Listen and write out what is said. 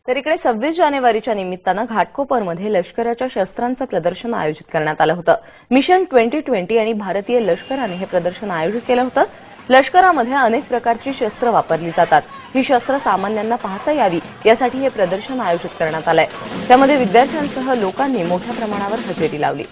तर इकडे 26 जानेवारीच्या निमित्तानं घाटकोपरमध्ये लष्कराच्या शस्त्रांचं प्रदर्शन आयोजित करण्यात आलं होतं। मिशन 2020 आणि भारतीय लष्कराने हे प्रदर्शन आयोजित केलं होतं। लष्करामध्ये अनेक प्रकारची शस्त्र वापरली जातात। ही शस्त्र सामान्यांना पाहता यावी यासाठी हे प्रदर्शन आयोजित करण्यात आलंय। त्यामध्ये विद्यार्थ्यांसह लोकांनी मोठ्या प्रमाणावर हजेरी लावली।